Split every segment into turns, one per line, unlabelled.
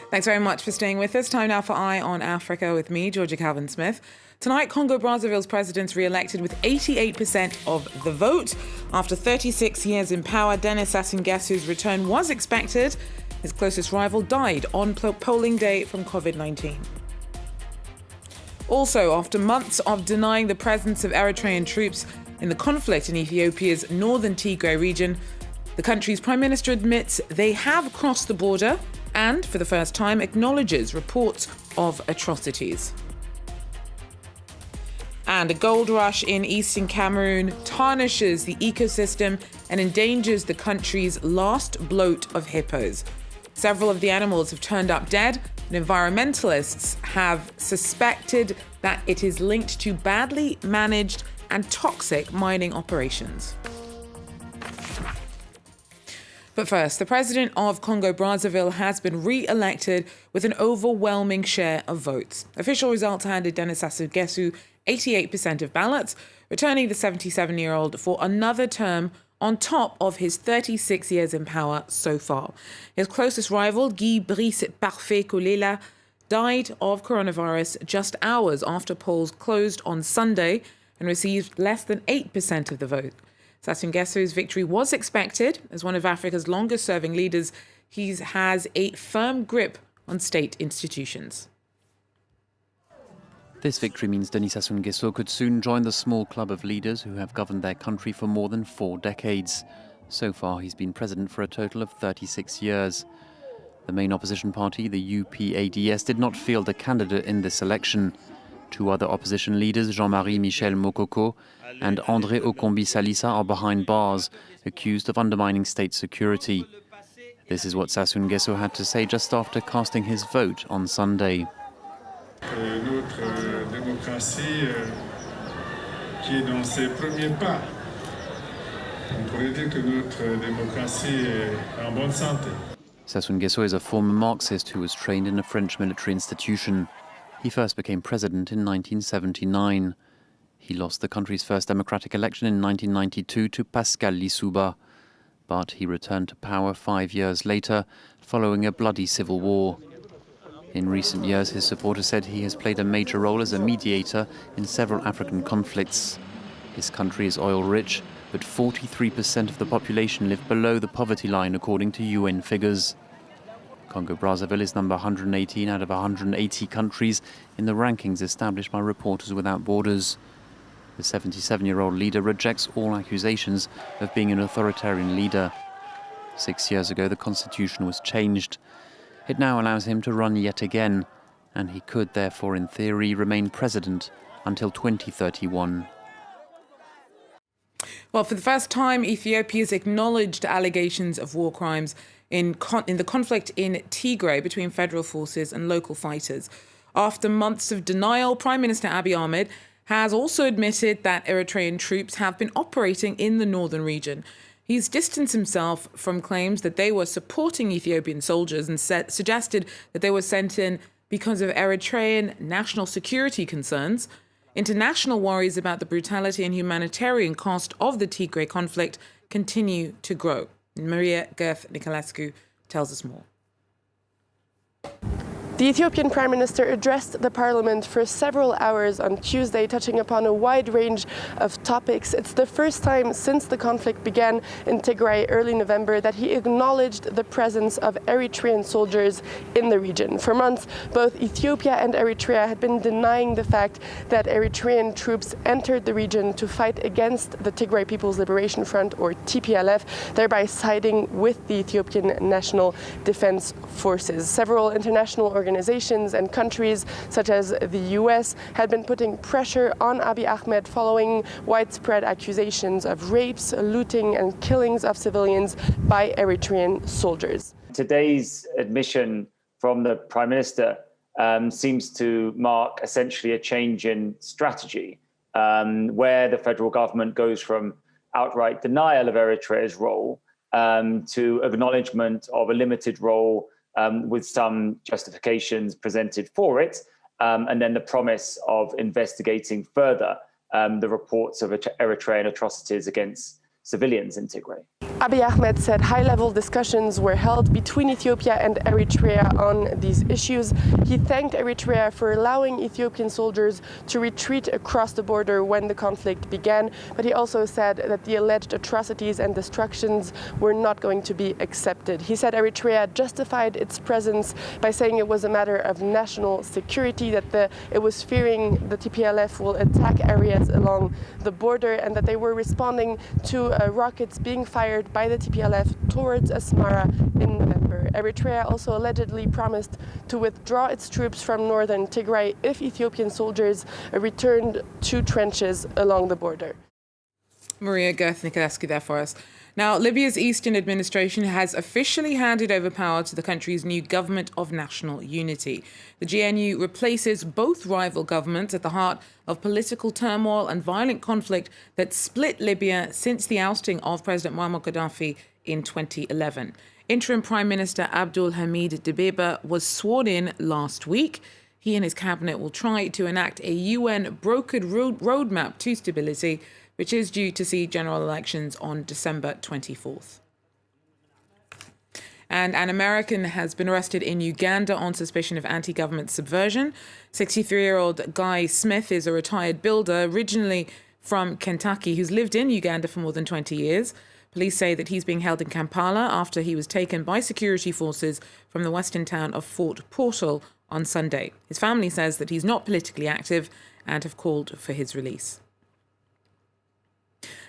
Thanks very much for staying with us. Time now for Eye on Africa with me, Georgia Calvin-Smith. Tonight, Congo Brazzaville's president's re-elected with 88% of the vote. After 36 years in power, Denis Sassou Nguesso's return was expected. His closest rival died on polling day from COVID-19. Also, after months of denying the presence of Eritrean troops in the conflict in Ethiopia's northern Tigray region, the country's prime minister admits they have crossed the border and, for the first time, acknowledges reports of atrocities. And a gold rush in eastern Cameroon tarnishes the ecosystem and endangers the country's last bloat of hippos. Several of the animals have turned up dead, and environmentalists have suspected that it is linked to badly managed and toxic mining operations. But first, the president of Congo Brazzaville has been re-elected with an overwhelming share of votes. Official results handed Denis Sassou Nguesso 88% of ballots, returning the 77-year-old for another term on top of his 36 years in power so far. His closest rival, Guy Brice Parfait Kolela, died of coronavirus just hours after polls closed on Sunday and received less than 8% of the vote. Sassou Nguesso's victory was expected. As one of Africa's longest-serving leaders, he has a firm grip on state institutions.
This victory means Denis Sassou Nguesso could soon join the small club of leaders who have governed their country for more than 4 decades. So far, he's been president for a total of 36 years. The main opposition party, the UPADS, did not field a candidate in this election. 2 other opposition leaders, Jean-Marie Michel Mokoko and André Okombi Salissa, are behind bars, accused of undermining state security. This is what Sassou Nguesso had to say just after casting his vote on Sunday.
Notre démocratie qui est dans ses premiers pas. On pourrait dire que notre démocratie est en bonne santé.
Sassou Nguesso is a former Marxist who was trained in a French military institution. He first became president in 1979. He lost the country's first democratic election in 1992 to Pascal Lissouba. But he returned to power 5 years later, following a bloody civil war. In recent years, his supporters said he has played a major role as a mediator in several African conflicts. His country is oil-rich, but 43% of the population live below the poverty line, according to UN figures. Congo-Brazzaville is number 118 out of 180 countries in the rankings established by Reporters Without Borders. The 77-year-old leader rejects all accusations of being an authoritarian leader. 6 years ago, the constitution was changed. It now allows him to run yet again, and he could therefore, in theory, remain president until 2031.
Well, for the first time, Ethiopia's acknowledged allegations of war crimes in the conflict in Tigray between federal forces and local fighters. After months of denial, Prime Minister Abiy Ahmed has also admitted that Eritrean troops have been operating in the northern region. He's distanced himself from claims that they were supporting Ethiopian soldiers and suggested that they were sent in because of Eritrean national security concerns. International worries about the brutality and humanitarian cost of the Tigray conflict continue to grow. Maria Gerth-Nicolescu tells us more.
The Ethiopian Prime Minister addressed the parliament for several hours on Tuesday, touching upon a wide range of topics. It's the first time since the conflict began in Tigray early November that he acknowledged the presence of Eritrean soldiers in the region. For months, both Ethiopia and Eritrea had been denying the fact that Eritrean troops entered the region to fight against the Tigray People's Liberation Front, or TPLF, thereby siding with the Ethiopian National Defense Forces. Several international organizations and countries, such as the US, had been putting pressure on Abiy Ahmed following widespread accusations of rapes, looting, and killings of civilians by Eritrean soldiers.
Today's admission from the Prime Minister seems to mark essentially a change in strategy, where the federal government goes from outright denial of Eritrea's role to acknowledgement of a limited role with some justifications presented for it, and then the promise of investigating further the reports of Eritrean atrocities against civilians in Tigray.
Abiy Ahmed said high-level discussions were held between Ethiopia and Eritrea on these issues. He thanked Eritrea for allowing Ethiopian soldiers to retreat across the border when the conflict began, but he also said that the alleged atrocities and destructions were not going to be accepted. He said Eritrea justified its presence by saying it was a matter of national security, that it was fearing the TPLF will attack areas along the border, and that they were responding to rockets being fired by the TPLF towards Asmara in November. Eritrea also allegedly promised to withdraw its troops from northern Tigray if Ethiopian soldiers returned to trenches along the border.
Maria Gerth-Nikolescu there for us. Now, Libya's Eastern administration has officially handed over power to the country's new government of national unity. The GNU replaces both rival governments at the heart of political turmoil and violent conflict that split Libya since the ousting of President Muammar Gaddafi in 2011. Interim Prime Minister Abdul Hamid Dibeiba was sworn in last week. He and his cabinet will try to enact a UN-brokered roadmap to stability, which is due to see general elections on December 24th. And an American has been arrested in Uganda on suspicion of anti-government subversion. 63-year-old Guy Smith is a retired builder originally from Kentucky who's lived in Uganda for more than 20 years. Police say that he's being held in Kampala after he was taken by security forces from the western town of Fort Portal on Sunday. His family says that he's not politically active and have called for his release.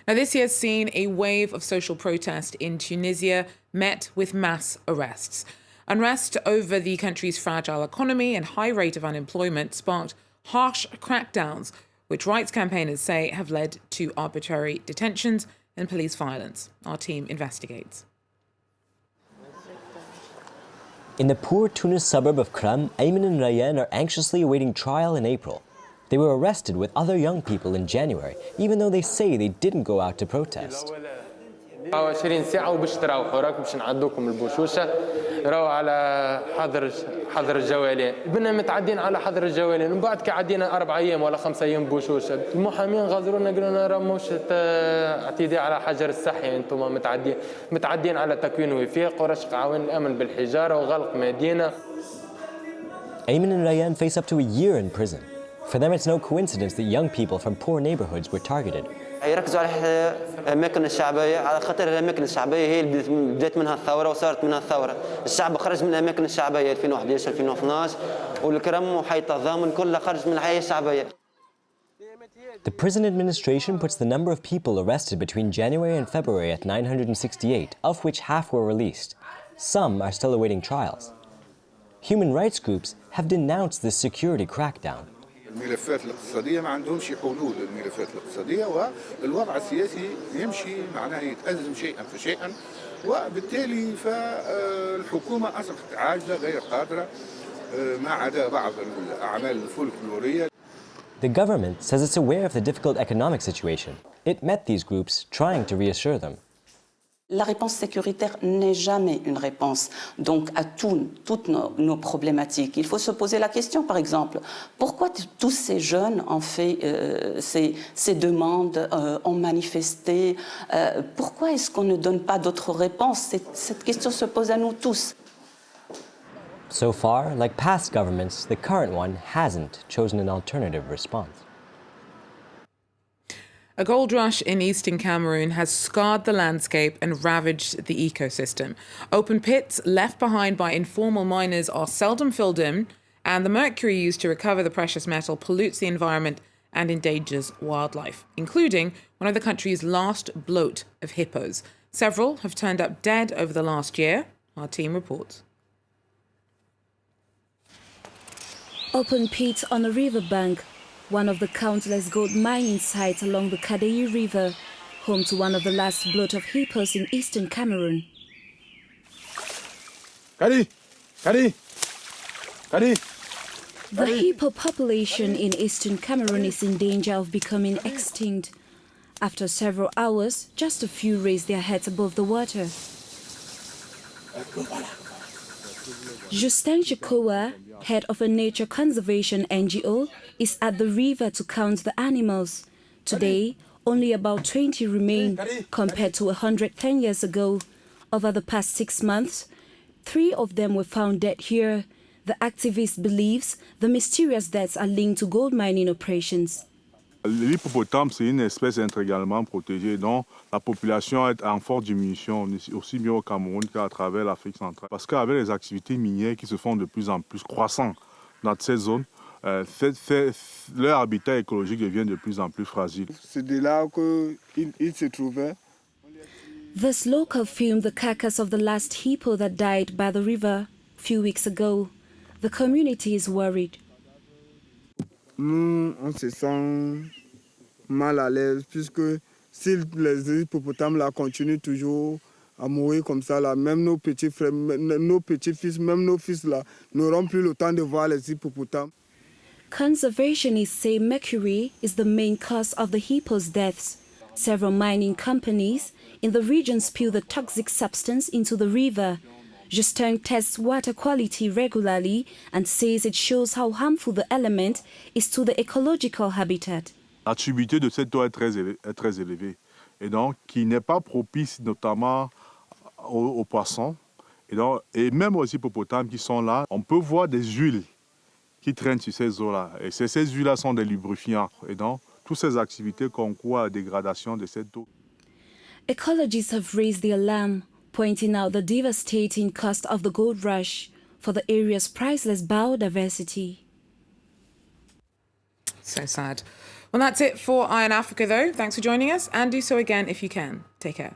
Now, this year's seen a wave of social protest in Tunisia met with mass arrests. Unrest over the country's fragile economy and high rate of unemployment sparked harsh crackdowns, which rights campaigners say have led to arbitrary detentions and police violence. Our team investigates.
In the poor Tunis suburb of Kram, Ayman and Rayyan are anxiously awaiting trial in April. They were arrested with other young people in January, even though they say they didn't go out to protest.
20 ساعة وباش تروحوا راكم باش نعدوكم البوشوشة راهو على حظر الجوالين بنا متعدين على حظر الجوالين ومن بعد كعدينا 4 أيام ولا 5 أيام بوشوشة المحامين غازرونا قالوا لنا راه موش اعتداء على حجر الصحي انتم متعدين على تكوين وفاق ورشق عوان الأمن بالحجارة وغلق مدينة.
Ayman and Rayyan face up to a year in prison. For them, it's no coincidence that young people from poor neighborhoods were targeted.
يركزوا على الأماكن الشعبية على خاطر الأماكن الشعبية هي اللي بدات منها الثورة وصارت منها الثورة. الشعب خرج من الأماكن الشعبية 2011 2012 والكرم وحي التضامن كلها خرج من الحياة الشعبية.
The prison administration puts the number of people arrested between January and February at 968, of which half were released. Some are still awaiting trials. Human rights groups have denounced this security crackdown.
الملفات الاقتصادية ما عندهمش حلول للملفات الاقتصادية والوضع السياسي يمشي معناه يتأزم شيئا فشيئا وبالتالي فالحكومة أصبحت عاجزة غير قادرة ما عدا بعض الأعمال الفولكلورية.
The government says it's aware of the difficult economic situation. It met these groups, trying to reassure them.
La réponse sécuritaire n'est jamais une réponse donc à toutes nos problématiques. Il faut se poser la question, par exemple, pourquoi tous ces jeunes ont fait ces demandes, ont manifesté pourquoi est-ce qu'on ne donne pas d'autres réponses? Cette question se pose à nous tous.
So far, like past governments, the current one hasn't chosen an alternative response.
A gold rush in eastern Cameroon has scarred the landscape and ravaged the ecosystem. Open pits left behind by informal miners are seldom filled in, and the mercury used to recover the precious metal pollutes the environment and endangers wildlife, including one of the country's last bloat of hippos. Several have turned up dead over the last year. Our team reports.
Open pits on a riverbank, one of the countless gold mining sites along the Kadei River, home to one of the last bloat of hippos in eastern Cameroon. The hippo population in eastern Cameroon is in danger of becoming extinct. After several hours, just a few raise their heads above the water. Justin Jekoa, head of a nature conservation NGO, is at the river to count the animals. Today, only about 20 remain, compared to 110 years ago. Over the past 6 months, 3 of them were found dead here. The activist believes the mysterious deaths are linked to gold mining operations.
L'hippopotame, c'est une espèce intégralement protégée, donc la population est en forte diminution, aussi bien au Cameroun qu'à travers l'Afrique centrale. Parce qu'avec les activités minières qui se font de plus en plus croissantes dans cette zone, leur habitat écologique devient de plus en plus fragile.
C'est de là qu'il se trouvait.
This local filmed the carcass of the last hippo that died by the river a few weeks ago. The community is worried.
Nous, on se sent mal à l'aise puisque si les hippopotames là continuent toujours à mourir comme ça, là, même nos petits frères, nos petits-fils, même nos fils là, n'auront plus le temps de voir les hippopotames.
Conservationists say mercury is the main cause of the hippos' deaths. Several mining companies in the region spew the toxic substance into the river. Justin tests water quality regularly and says it shows how harmful the element is to the ecological habitat.
La turbidité de cette eau est très élevée et donc qui n'est pas propice notamment aux poissons et même aux hippopotames qui sont là. On peut voir des huiles qui traînent sur ces eaux-là et ces huiles-là sont des lubrifiants et donc toutes ces activités concourent à la dégradation de cette eau.
Ecologists have raised the alarm, pointing out the devastating cost of the gold rush for the area's priceless biodiversity.
So sad. Well, that's it for Eye on Africa, though. Thanks for joining us, and do so again if you can. Take care.